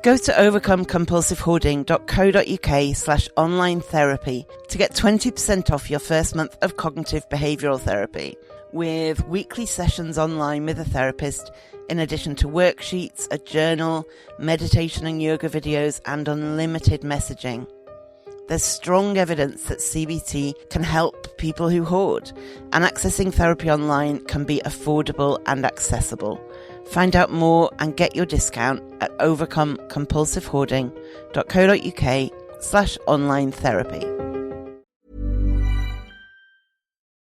Go to overcomecompulsivehoarding.co.uk/online therapy to get 20% off your first month of cognitive behavioural therapy, with weekly sessions online with a therapist, in addition to worksheets, a journal, meditation and yoga videos, and unlimited messaging. There's strong evidence that CBT can help people who hoard, and accessing therapy online can be affordable and accessible. Find out more and get your discount at overcomecompulsivehoarding.co.uk/online therapy.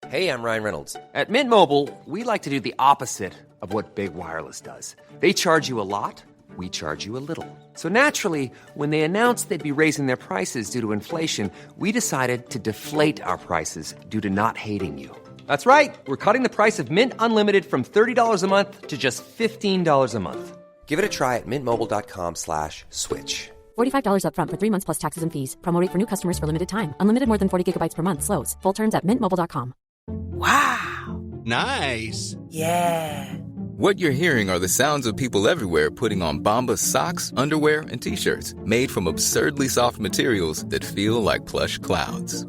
Hey, I'm Ryan Reynolds. At Mint Mobile, we like to do the opposite of what Big Wireless does. They charge you a lot, we charge you a little. So naturally, when they announced they'd be raising their prices due to inflation, we decided to deflate our prices due to not hating you. That's right. We're cutting the price of Mint Unlimited from $30 a month to just $15 a month. Give it a try at mintmobile.com/switch. $45 up front for 3 months plus taxes and fees. Promo rate for new customers for limited time. Unlimited more than 40 gigabytes per month. Slows full terms at mintmobile.com. Wow! Nice! Yeah! What you're hearing are the sounds of people everywhere putting on Bombas socks, underwear, and T-shirts made from absurdly soft materials that feel like plush clouds.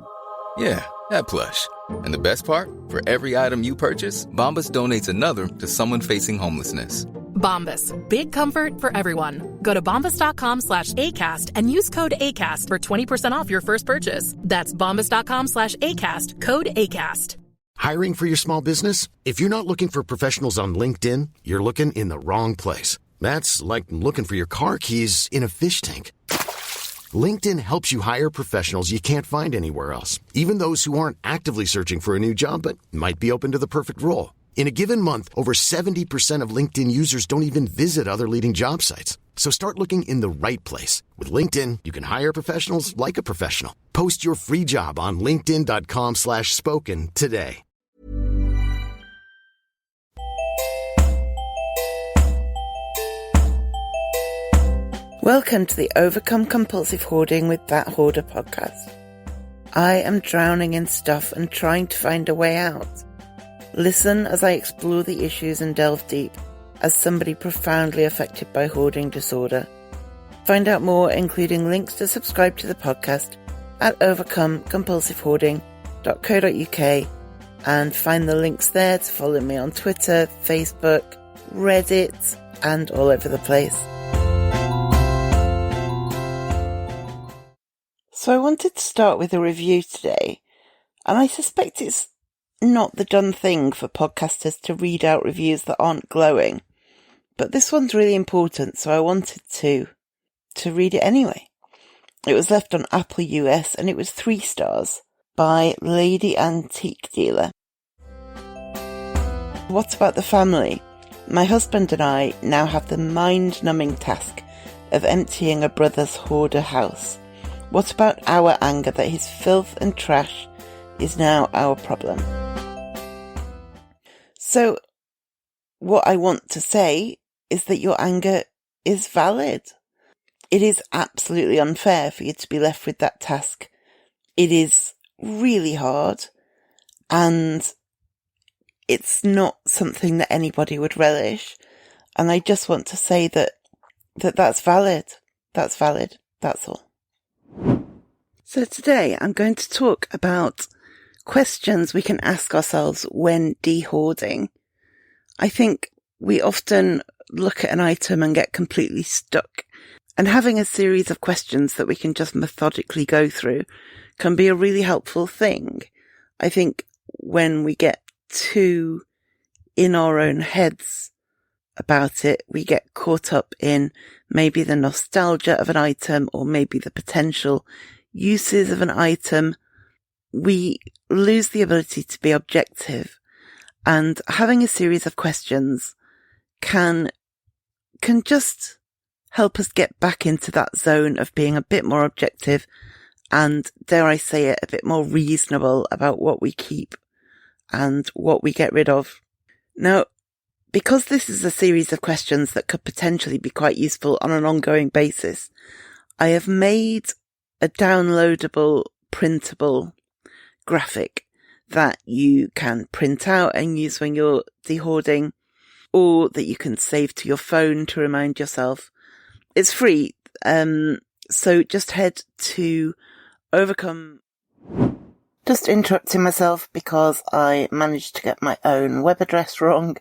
Yeah, that plush. And the best part? For every item you purchase, Bombas donates another to someone facing homelessness. Bombas. Big comfort for everyone. Go to bombas.com/ACAST and use code ACAST for 20% off your first purchase. That's bombas.com/ACAST. Code ACAST. Hiring for your small business? If you're not looking for professionals on LinkedIn, you're looking in the wrong place. That's like looking for your car keys in a fish tank. LinkedIn helps you hire professionals you can't find anywhere else, even those who aren't actively searching for a new job but might be open to the perfect role. In a given month, over 70% of LinkedIn users don't even visit other leading job sites. So start looking in the right place. With LinkedIn, you can hire professionals like a professional. Post your free job on linkedin.com/spoken today. Welcome to the Overcome Compulsive Hoarding with That Hoarder podcast. I am drowning in stuff and trying to find a way out. Listen as I explore the issues and delve deep as somebody profoundly affected by hoarding disorder. Find out more, including links to subscribe to the podcast, at overcomecompulsivehoarding.co.uk, and find the links there to follow me on Twitter, Facebook, Reddit, and all over the place. So I wanted to start with a review today, and I suspect it's not the done thing for podcasters to read out reviews that aren't glowing, but this one's really important, so I wanted to read it anyway. It was left on Apple US, and it was 3 stars by Lady Antique Dealer. What about the family? My husband and I now have the mind-numbing task of emptying a brother's hoarder house. What about our anger that his filth and trash is now our problem? So, what I want to say is that your anger is valid. It is absolutely unfair for you to be left with that task. It is really hard, and it's not something that anybody would relish. And I just want to say that's valid. That's valid. That's all. So today I'm going to talk about questions we can ask ourselves when dehoarding. I think we often look at an item and get completely stuck, and having a series of questions that we can just methodically go through can be a really helpful thing. I think when we get too in our own heads about it, we get caught up in maybe the nostalgia of an item or maybe the potential uses of an item. We lose the ability to be objective, and having a series of questions can just help us get back into that zone of being a bit more objective and, dare I say it, a bit more reasonable about what we keep and what we get rid of. Now, because this is a series of questions that could potentially be quite useful on an ongoing basis, I have made a downloadable, printable graphic that you can print out and use when you're dehoarding, or that you can save to your phone to remind yourself. It's free. So just head to Overcome. Just interrupting myself because I managed to get my own web address wrong.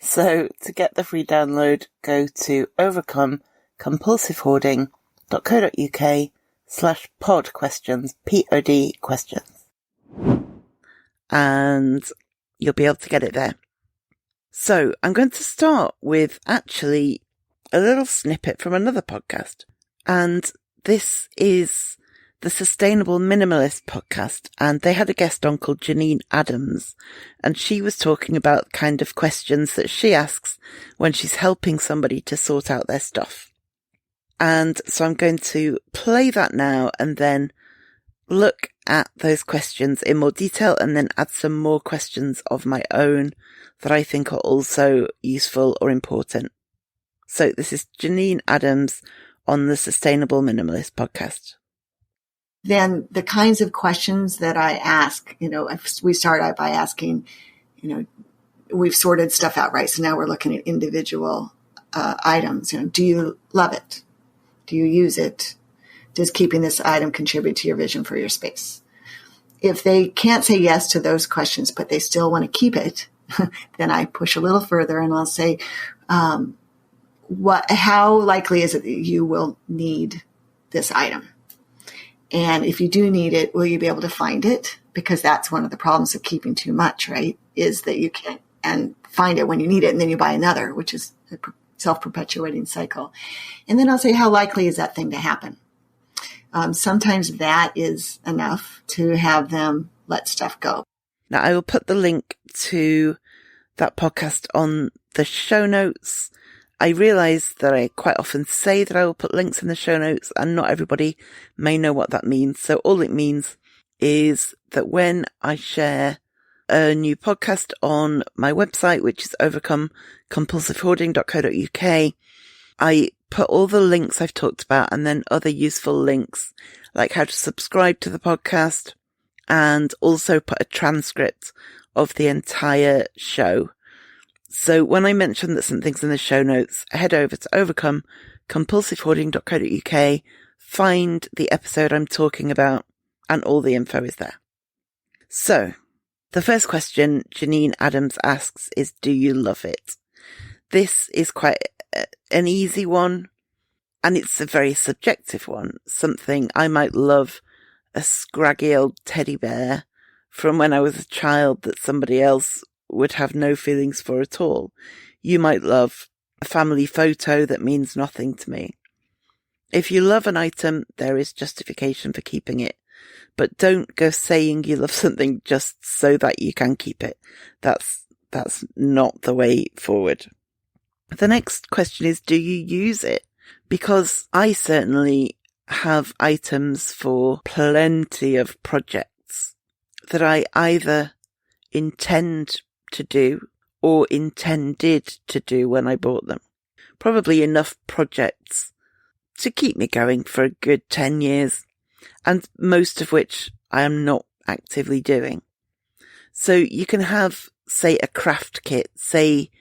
So to get the free download, go to overcomecompulsivehoarding.co.uk/pod questions, POD questions. And you'll be able to get it there. So I'm going to start with actually a little snippet from another podcast. And this is the Sustainable Minimalist podcast. And they had a guest on called Janine Adams. And she was talking about the kind of questions that she asks when she's helping somebody to sort out their stuff. And so I'm going to play that now and then look at those questions in more detail and then add some more questions of my own that I think are also useful or important. So this is Janine Adams on the Sustainable Minimalist podcast. Then the kinds of questions that I ask, we start out by asking, we've sorted stuff out, right? So now we're looking at individual items. Do you love it? Do you use it? Does keeping this item contribute to your vision for your space? If they can't say yes to those questions, but they still want to keep it, then I push a little further and I'll say, how likely is it that you will need this item? And if you do need it, will you be able to find it? Because that's one of the problems of keeping too much, right? Is that you can't and find it when you need it and then you buy another, which is a self-perpetuating cycle. And then I'll say, how likely is that thing to happen? Sometimes that is enough to have them let stuff go. Now, I will put the link to that podcast on the show notes. I realize that I quite often say that I will put links in the show notes and not everybody may know what that means. So all it means is that when I share a new podcast on my website, which is overcomecompulsivehoarding.co.uk, I put all the links I've talked about and then other useful links like how to subscribe to the podcast and also put a transcript of the entire show. So when I mention that something's in the show notes, head over to overcomecompulsivehoarding.co.uk, find the episode I'm talking about, and all the info is there. So, the first question Janine Adams asks is, do you love it? This is quite an easy one, and it's a very subjective one. Something I might love a scraggy old teddy bear from when I was a child that somebody else would have no feelings for at all. You might love a family photo that means nothing to me. If you love an item, there is justification for keeping it. But don't go saying you love something just so that you can keep it. That's not the way forward. The next question is, do you use it? Because I certainly have items for plenty of projects that I either intend to do or intended to do when I bought them. Probably enough projects to keep me going for a good 10 years, and most of which I am not actively doing. So you can have, say, a craft kit. Say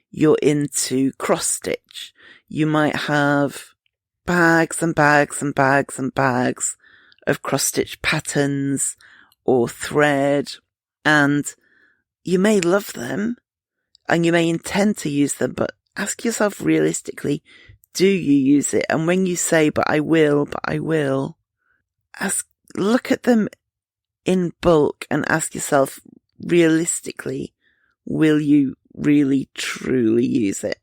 you're into cross stitch. You might have bags and bags and bags and bags of cross stitch patterns or thread, and you may love them and you may intend to use them, but ask yourself realistically, do you use it? And when you say, but I will, look at them in bulk and ask yourself realistically, will you really truly use it?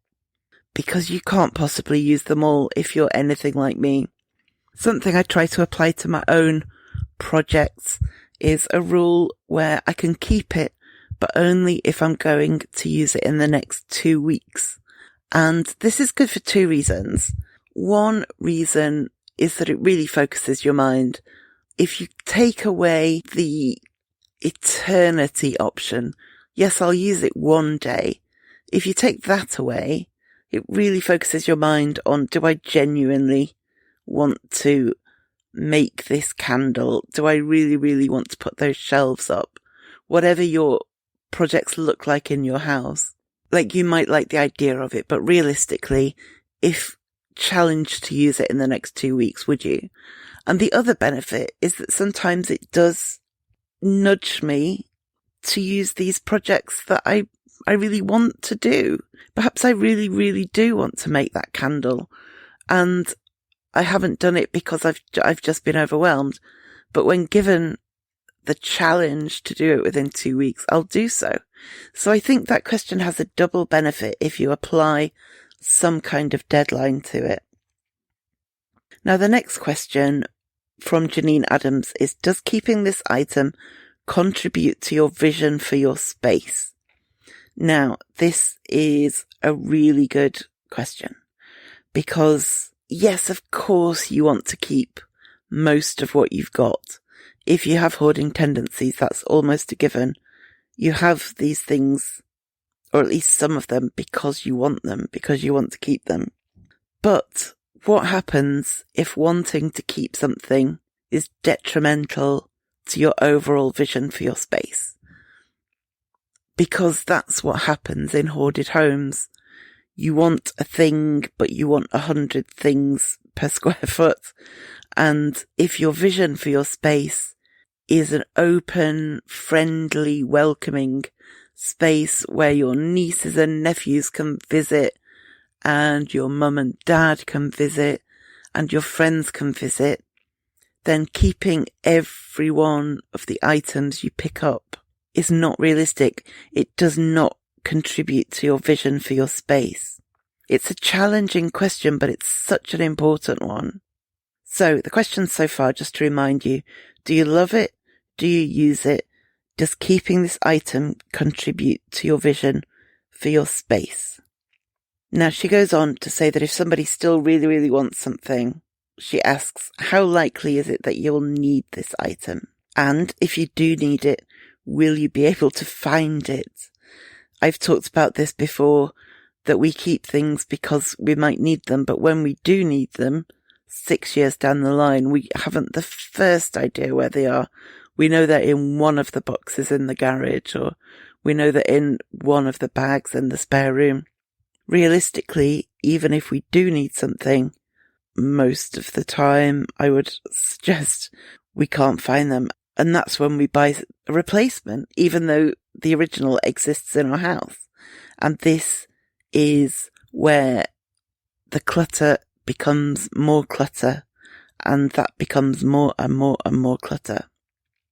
Because you can't possibly use them all if you're anything like me. Something I try to apply to my own projects is a rule where I can keep it, but only if I'm going to use it in the next 2 weeks. And this is good for two reasons. One reason is that it really focuses your mind. If you take away the eternity option, yes, I'll use it one day. If you take that away, it really focuses your mind on, do I genuinely want to make this candle? Do I really, really want to put those shelves up? Whatever your projects look like in your house. Like, you might like the idea of it, but realistically, if challenged to use it in the next 2 weeks, would you? And the other benefit is that sometimes it does nudge me to use these projects that I really want to do. Perhaps I really, really do want to make that candle, and I haven't done it because I've just been overwhelmed. But when given the challenge to do it within 2 weeks, I'll do so. So I think that question has a double benefit if you apply some kind of deadline to it. Now, the next question from Janine Adams is, does keeping this item contribute to your vision for your space? Now, this is a really good question because, yes, of course you want to keep most of what you've got. If you have hoarding tendencies, that's almost a given. You have these things, or at least some of them, because you want them, because you want to keep them. But what happens if wanting to keep something is detrimental to your overall vision for your space? Because that's what happens in hoarded homes. You want a thing, but you want 100 things per square foot. And if your vision for your space is an open, friendly, welcoming space where your nieces and nephews can visit, and your mum and dad can visit, and your friends can visit, then keeping every one of the items you pick up is not realistic. It does not contribute to your vision for your space. It's a challenging question, but it's such an important one. So the questions so far, just to remind you, do you love it? Do you use it? Does keeping this item contribute to your vision for your space? Now, she goes on to say that if somebody still really, really wants something, she asks, how likely is it that you'll need this item? And if you do need it, will you be able to find it? I've talked about this before, that we keep things because we might need them, but when we do need them, 6 years down the line, we haven't the first idea where they are. We know they're in one of the boxes in the garage, or we know they're in one of the bags in the spare room. Realistically, even if we do need something, most of the time I would suggest we can't find them. And that's when we buy a replacement, even though the original exists in our house. And this is where the clutter becomes more clutter, and that becomes more and more and more clutter.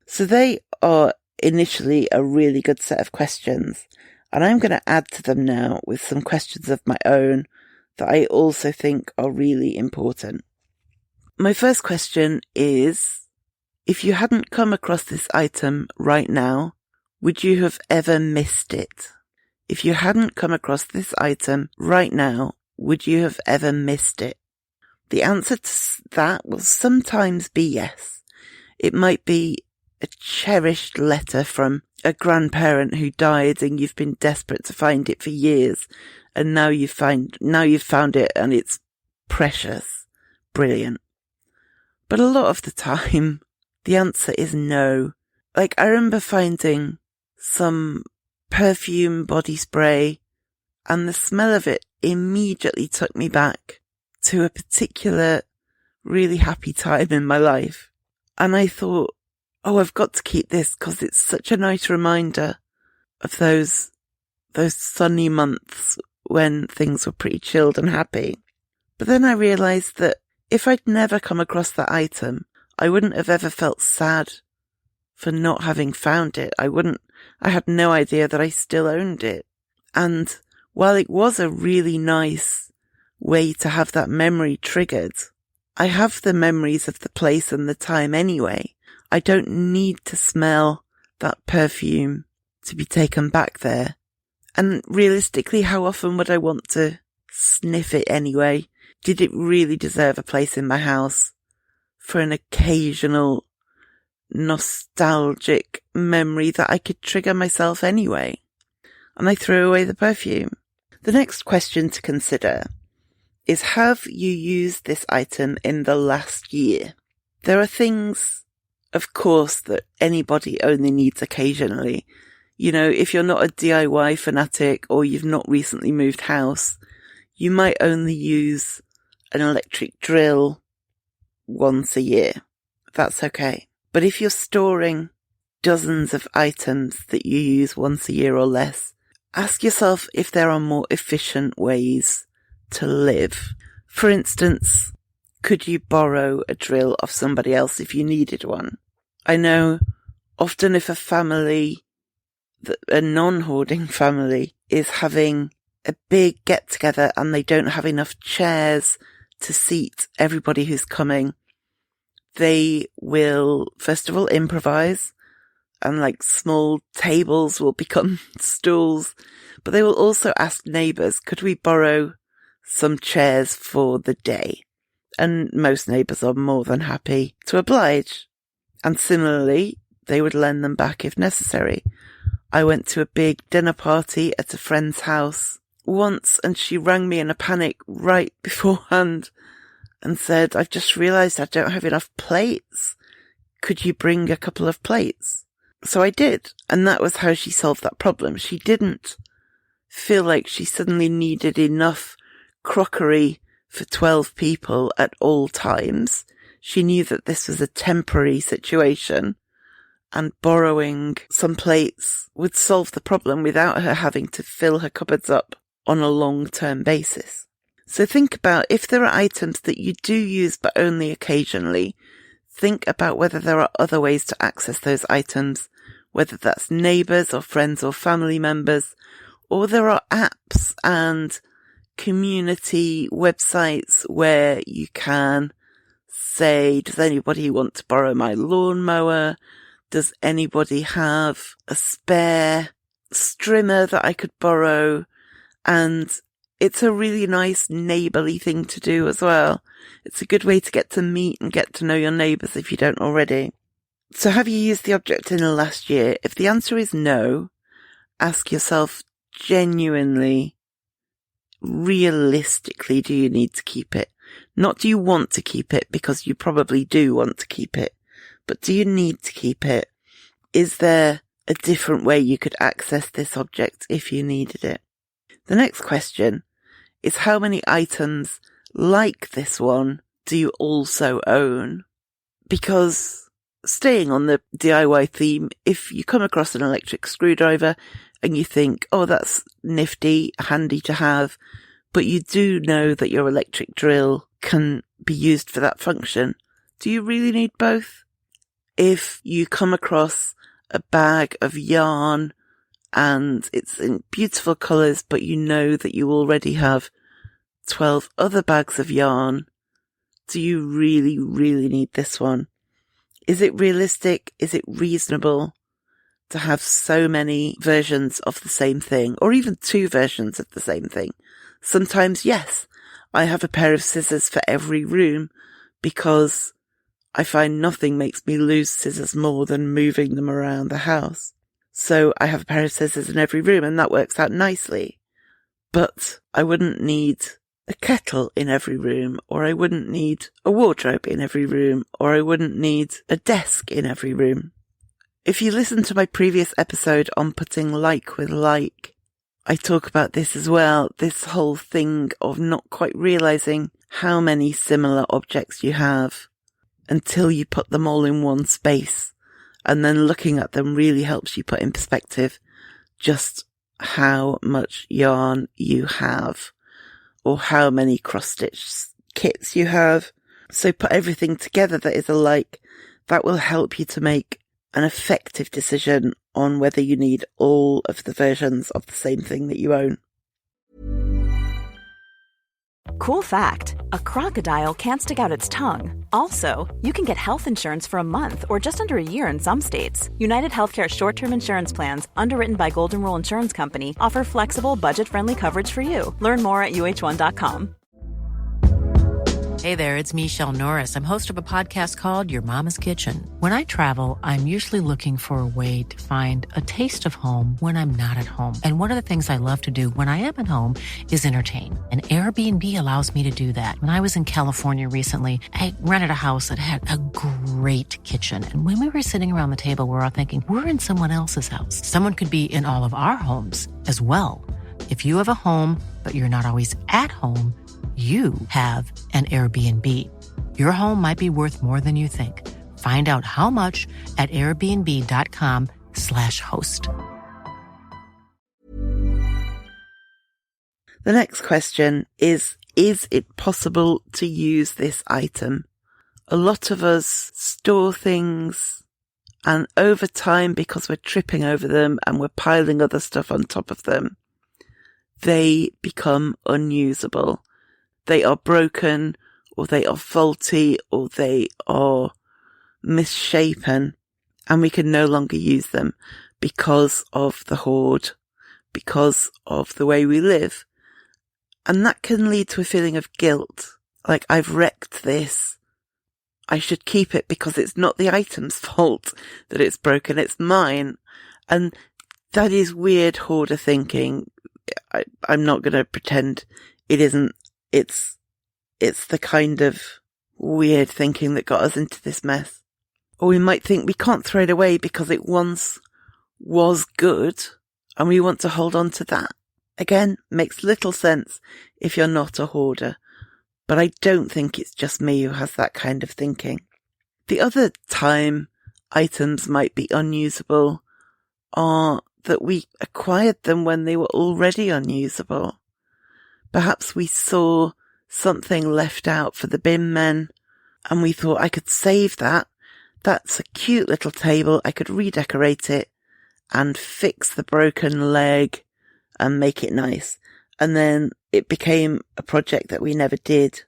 So they are initially a really good set of questions, and I'm going to add to them now with some questions of my own that I also think are really important. My first question is, if you hadn't come across this item right now, would you have ever missed it? If you hadn't come across this item right now, would you have ever missed it? The answer to that will sometimes be yes. It might be a cherished letter from a grandparent who died and you've been desperate to find it for years, and now you've found it and it's precious. Brilliant. But a lot of the time, the answer is no. Like, I remember finding some perfume body spray, and the smell of it immediately took me back to a particular really happy time in my life. And I thought, oh, I've got to keep this because it's such a nice reminder of those sunny months when things were pretty chilled and happy. But then I realised that if I'd never come across that item, I wouldn't have ever felt sad for not having found it. I had no idea that I still owned it. And while it was a really nice way to have that memory triggered, I have the memories of the place and the time anyway. I don't need to smell that perfume to be taken back there. And realistically, how often would I want to sniff it anyway? Did it really deserve a place in my house for an occasional nostalgic memory that I could trigger myself anyway? And I threw away the perfume. The next question to consider is, have you used this item in the last year? There are things, of course, that anybody only needs occasionally. You know, if you're not a DIY fanatic or you've not recently moved house, you might only use an electric drill once a year, that's okay. But if you're storing dozens of items that you use once a year or less, ask yourself if there are more efficient ways to live. For instance, could you borrow a drill off somebody else if you needed one? I know often if a non-hoarding family is having a big get-together and they don't have enough chairs to seat everybody who's coming, they will, first of all, improvise, and like small tables will become stools, but they will also ask neighbours, could we borrow some chairs for the day? And most neighbours are more than happy to oblige. And similarly, they would lend them back if necessary. I went to a big dinner party at a friend's house once, and she rang me in a panic right beforehand and said, I've just realised I don't have enough plates. Could you bring a couple of plates? So I did. And that was how she solved that problem. She didn't feel like she suddenly needed enough crockery for 12 people at all times. She knew that this was a temporary situation, and borrowing some plates would solve the problem without her having to fill her cupboards up on a long-term basis. So think about, if there are items that you do use but only occasionally, think about whether there are other ways to access those items, whether that's neighbours or friends or family members, or there are apps and community websites where you can say, does anybody want to borrow my lawnmower? Does anybody have a spare strimmer that I could borrow? And it's a really nice neighbourly thing to do as well. It's a good way to get to meet and get to know your neighbours if you don't already. So have you used the object in the last year? If the answer is no, ask yourself genuinely, realistically, do you need to keep it? Not do you want to keep it, because you probably do want to keep it, but do you need to keep it? Is there a different way you could access this object if you needed it? The next question is, how many items like this one do you also own? Because staying on the DIY theme, if you come across an electric screwdriver and you think, oh, that's nifty, handy to have, but you do know that your electric drill can be used for that function, do you really need both? If you come across a bag of yarn and it's in beautiful colours, but you know that you already have 12 other bags of yarn, do you really, really need this one? Is it realistic? Is it reasonable to have so many versions of the same thing, or even two versions of the same thing? Sometimes, yes, I have a pair of scissors for every room because I find nothing makes me lose scissors more than moving them around the house. So I have a pair of scissors in every room, and that works out nicely. But I wouldn't need a kettle in every room, or I wouldn't need a wardrobe in every room, or I wouldn't need a desk in every room. If you listen to my previous episode on putting like with like, I talk about this as well, this whole thing of not quite realising how many similar objects you have until you put them all in one space, and then looking at them really helps you put in perspective just how much yarn you have, or how many cross-stitch kits you have. So put everything together that is alike. That will help you to make an effective decision on whether you need all of the versions of the same thing that you own. Cool fact, a crocodile can't stick out its tongue. Also, you can get health insurance for a month or just under a year in some states. United Healthcare short-term insurance plans, underwritten by Golden Rule Insurance Company, offer flexible, budget-friendly coverage for you. Learn more at uh1.com. Hey there, it's Michelle Norris. I'm host of a podcast called Your Mama's Kitchen. When I travel, I'm usually looking for a way to find a taste of home when I'm not at home. And one of the things I love to do when I am at home is entertain. And Airbnb allows me to do that. When I was in California recently, I rented a house that had a great kitchen. And when we were sitting around the table, we were all thinking, we're in someone else's house. Someone could be in all of our homes as well. If you have a home, but you're not always at home, you have an Airbnb. Your home might be worth more than you think. Find out how much at airbnb.com/host. The next question is it possible to use this item? A lot of us store things, and over time, because we're tripping over them and we're piling other stuff on top of them, they become unusable. They are broken, or they are faulty, or they are misshapen, and we can no longer use them because of the hoard, because of the way we live. And that can lead to a feeling of guilt. Like, I've wrecked this. I should keep it because it's not the item's fault that it's broken, it's mine. And that is weird hoarder thinking. I'm not going to pretend it isn't. It's the kind of weird thinking that got us into this mess. Or we might think we can't throw it away because it once was good and we want to hold on to that. Again, makes little sense if you're not a hoarder, but I don't think it's just me who has that kind of thinking. The other time items might be unusable are that we acquired them when they were already unusable. Perhaps we saw something left out for the bin men and we thought, I could save that. That's a cute little table. I could redecorate it and fix the broken leg and make it nice. And then it became a project that we never did.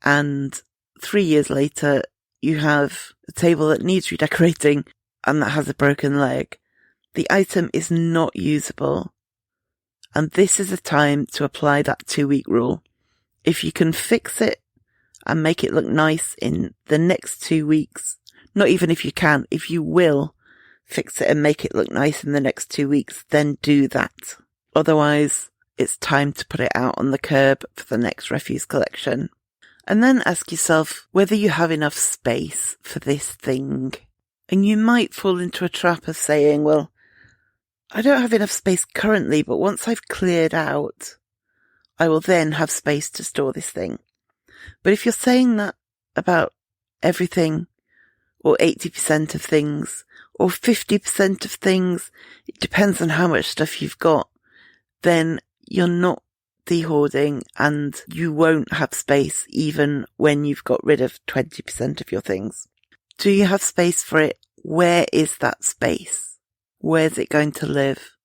And 3 years later, you have a table that needs redecorating and that has a broken leg. The item is not usable. And this is a time to apply that 2-week rule. If you can fix it and make it look nice in the next 2 weeks, not even if you can, if you will fix it and make it look nice in the next 2 weeks, then do that. Otherwise, it's time to put it out on the curb for the next refuse collection. And then ask yourself whether you have enough space for this thing. And you might fall into a trap of saying, well, I don't have enough space currently, but once I've cleared out, I will then have space to store this thing. But if you're saying that about everything, or 80% of things, or 50% of things, it depends on how much stuff you've got, then you're not dehoarding and you won't have space even when you've got rid of 20% of your things. Do you have space for it? Where is that space? Where's it going to live?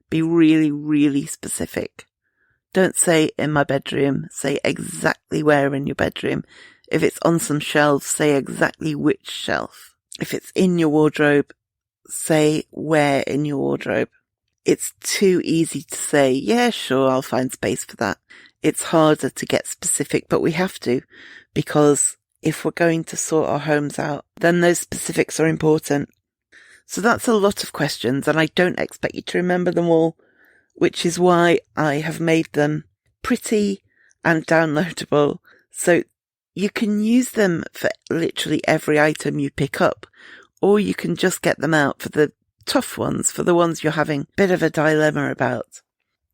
Be really, really specific. Don't say in my bedroom, say exactly where in your bedroom. If it's on some shelves, say exactly which shelf. If it's in your wardrobe, say where in your wardrobe. It's too easy to say, yeah, sure, I'll find space for that. It's harder to get specific, but we have to, because if we're going to sort our homes out, then those specifics are important. So that's a lot of questions, and I don't expect you to remember them all, which is why I have made them pretty and downloadable, so you can use them for literally every item you pick up, or you can just get them out for the tough ones, for the ones you're having a bit of a dilemma about.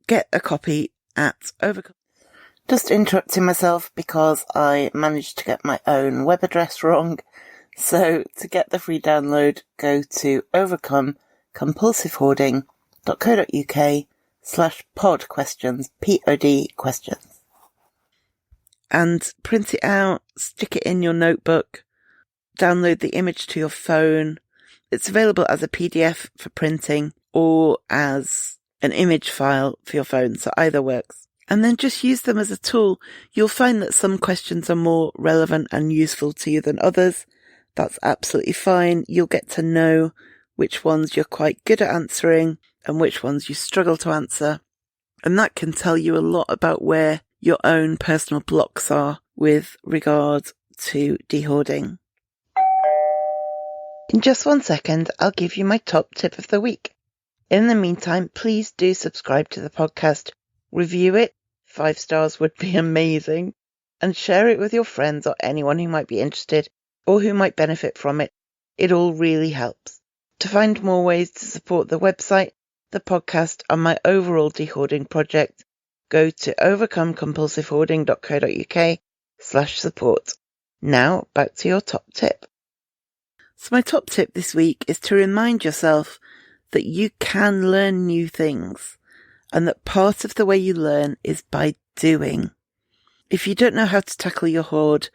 Get a copy at Overcome. Just interrupting myself because I managed to get my own web address wrong. So to get the free download, go to overcomecompulsivehoarding.co.uk/pod questions, POD questions. And print it out, stick it in your notebook, download the image to your phone. It's available as a PDF for printing or as an image file for your phone, so either works. And then just use them as a tool. You'll find that some questions are more relevant and useful to you than others. That's absolutely fine. You'll get to know which ones you're quite good at answering and which ones you struggle to answer. And that can tell you a lot about where your own personal blocks are with regard to dehoarding. In just 1 second, I'll give you my top tip of the week. In the meantime, please do subscribe to the podcast, review it, 5 stars would be amazing, and share it with your friends or anyone who might be interested or who might benefit from it. It all really helps. To find more ways to support the website, the podcast, and my overall dehoarding project, go to overcomecompulsivehoarding.co.uk/support. Now back to your top tip. So my top tip this week is to remind yourself that you can learn new things and that part of the way you learn is by doing. If you don't know how to tackle your hoard,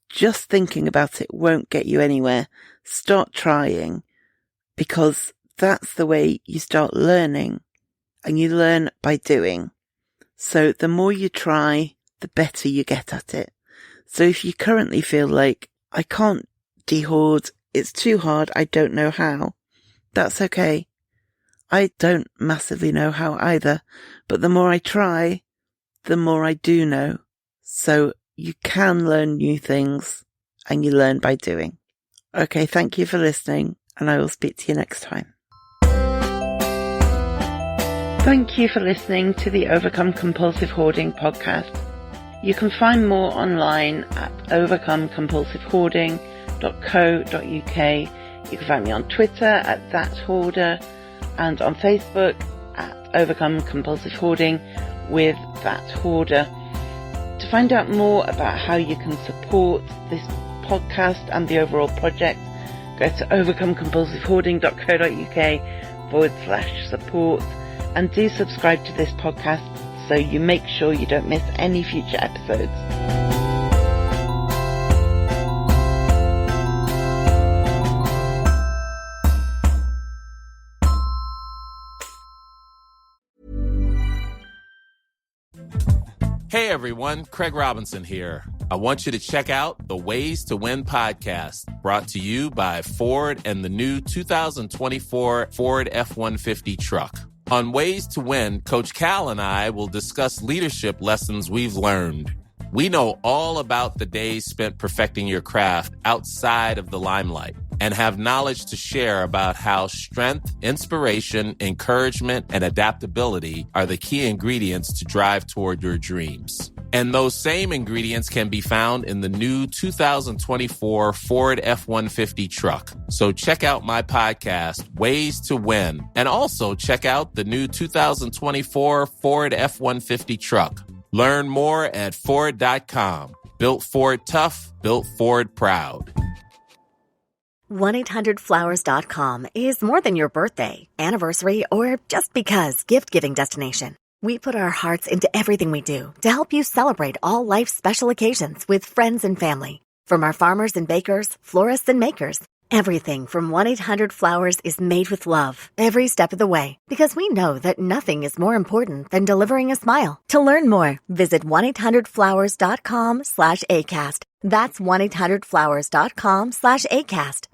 just thinking about it won't get you anywhere. Start trying, because that's the way you start learning, and you learn by doing. So the more you try, the better you get at it. So if you currently feel like, I can't dehoard, it's too hard, I don't know how, that's okay. I don't massively know how either, but the more I try, the more I do know. So you can learn new things, and you learn by doing. Okay, thank you for listening, and I will speak to you next time. Thank you for listening to the Overcome Compulsive Hoarding podcast. You can find more online at overcomecompulsivehoarding.co.uk. You can find me on Twitter at @thathoarder and on Facebook at Overcome Compulsive Hoarding with That Hoarder. To find out more about how you can support this podcast and the overall project, go to overcomecompulsivehoarding.co.uk/support and do subscribe to this podcast so you make sure you don't miss any future episodes. Hey everyone, Craig Robinson here. I want you to check out the Ways to Win podcast, brought to you by Ford and the new 2024 Ford F-150 truck. On Ways to Win, Coach Cal and I will discuss leadership lessons we've learned. We know all about the days spent perfecting your craft outside of the limelight and have knowledge to share about how strength, inspiration, encouragement, and adaptability are the key ingredients to drive toward your dreams. And those same ingredients can be found in the new 2024 Ford F-150 truck. So check out my podcast, Ways to Win, and also check out the new 2024 Ford F-150 truck. Learn more at Ford.com. Built Ford tough, built Ford proud. 1-800-Flowers.com is more than your birthday, anniversary, or just because gift-giving destination. We put our hearts into everything we do to help you celebrate all life's special occasions with friends and family. From our farmers and bakers, florists and makers, everything from 1-800-Flowers is made with love every step of the way, because we know that nothing is more important than delivering a smile. To learn more, visit 1-800-Flowers.com/ACAST. That's 1-800-Flowers.com/ACAST.